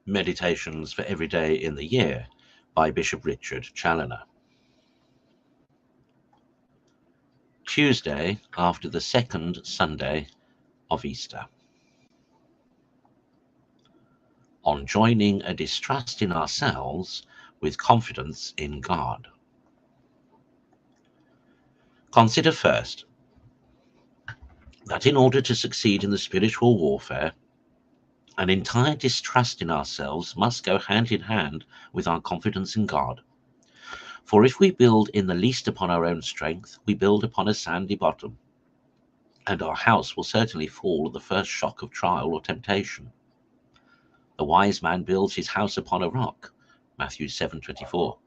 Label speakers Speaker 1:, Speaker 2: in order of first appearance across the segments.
Speaker 1: Meditations for Every Day in the Year by Bishop Richard Challoner. Tuesday after the second Sunday of Easter. On joining a distrust in ourselves with confidence in God. Consider first that in order to succeed in the spiritual warfare, an entire distrust in ourselves must go hand in hand with our confidence in God. For if we build in the least upon our own strength, we build upon a sandy bottom, and our house will certainly fall at the first shock of trial or temptation. The wise man builds his house upon a rock, Matthew 7:24,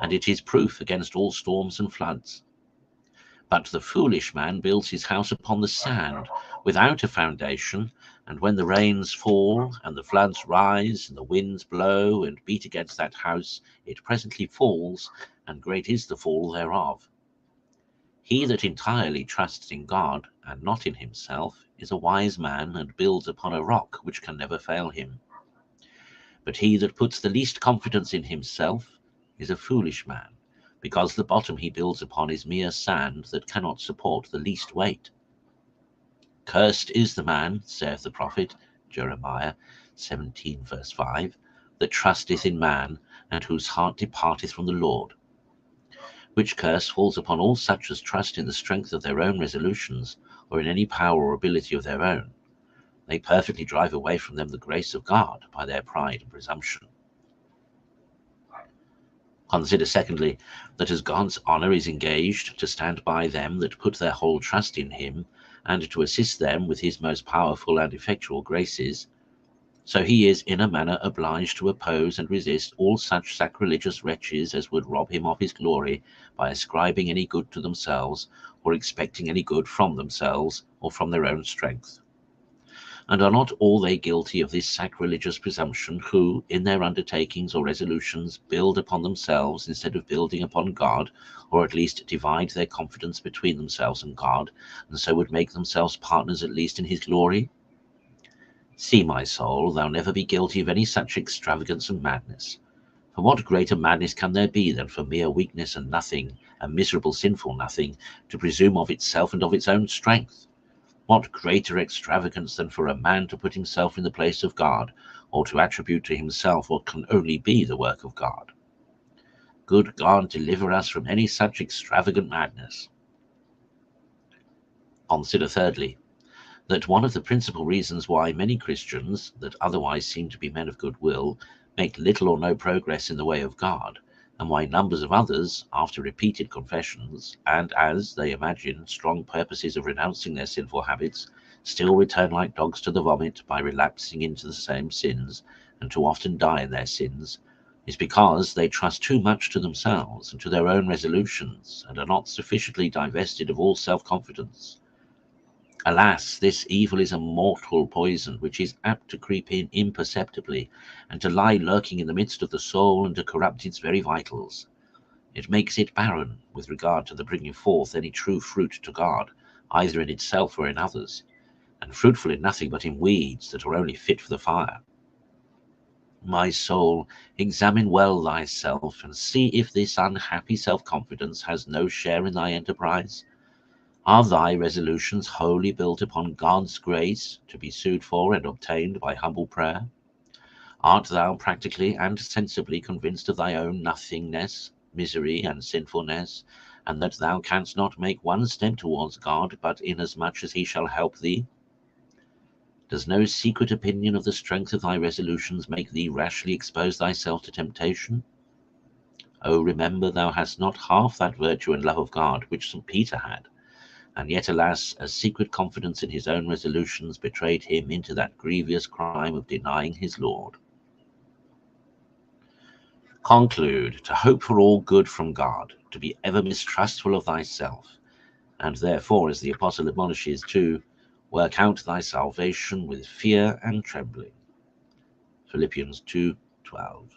Speaker 1: and it is proof against all storms and floods. But the foolish man builds his house upon the sand, without a foundation, and when the rains fall, and the floods rise, and the winds blow, and beat against that house, it presently falls, and great is the fall thereof. He that entirely trusts in God, and not in himself, is a wise man, and builds upon a rock which can never fail him. But he that puts the least confidence in himself is a foolish man, because the bottom he builds upon is mere sand that cannot support the least weight. Cursed is the man, saith the prophet Jeremiah 17 verse 5, that trusteth in man, and whose heart departeth from the Lord. Which curse falls upon all such as trust in the strength of their own resolutions, or in any power or ability of their own. They perfectly drive away from them the grace of God by their pride and presumption. Consider secondly, that as God's honour is engaged to stand by them that put their whole trust in him, and to assist them with his most powerful and effectual graces, so he is in a manner obliged to oppose and resist all such sacrilegious wretches as would rob him of his glory by ascribing any good to themselves, or expecting any good from themselves, or from their own strength. And are not all they guilty of this sacrilegious presumption, who, in their undertakings or resolutions, build upon themselves instead of building upon God, or at least divide their confidence between themselves and God, and so would make themselves partners at least in his glory? See, my soul, thou never be guilty of any such extravagance and madness. For what greater madness can there be than for mere weakness and nothing, a miserable sinful nothing, to presume of itself and of its own strength? What greater extravagance than for a man to put himself in the place of God, or to attribute to himself what can only be the work of God? Good God, deliver us from any such extravagant madness. Consider thirdly, that one of the principal reasons why many Christians, that otherwise seem to be men of good will, make little or no progress in the way of God, and why numbers of others, after repeated confessions, and as they imagine strong purposes of renouncing their sinful habits, still return like dogs to the vomit by relapsing into the same sins, and too often die in their sins, is because they trust too much to themselves and to their own resolutions, and are not sufficiently divested of all self-confidence. Alas, this evil is a mortal poison, which is apt to creep in imperceptibly, and to lie lurking in the midst of the soul, and to corrupt its very vitals. It makes it barren with regard to the bringing forth any true fruit to God, either in itself or in others, and fruitful in nothing but in weeds that are only fit for the fire. My soul, examine well thyself, and see if this unhappy self-confidence has no share in thy enterprise. Are thy resolutions wholly built upon God's grace, to be sued for and obtained by humble prayer? Art thou practically and sensibly convinced of thy own nothingness, misery, and sinfulness, and that thou canst not make one step towards God but inasmuch as he shall help thee? Does no secret opinion of the strength of thy resolutions make thee rashly expose thyself to temptation? Oh, remember thou hast not half that virtue and love of God which St. Peter had, and yet, alas, a secret confidence in his own resolutions betrayed him into that grievous crime of denying his Lord. Conclude to hope for all good from God, to be ever mistrustful of thyself, and therefore, as the Apostle admonishes, to Work out thy salvation with fear and trembling. Philippians 2:12.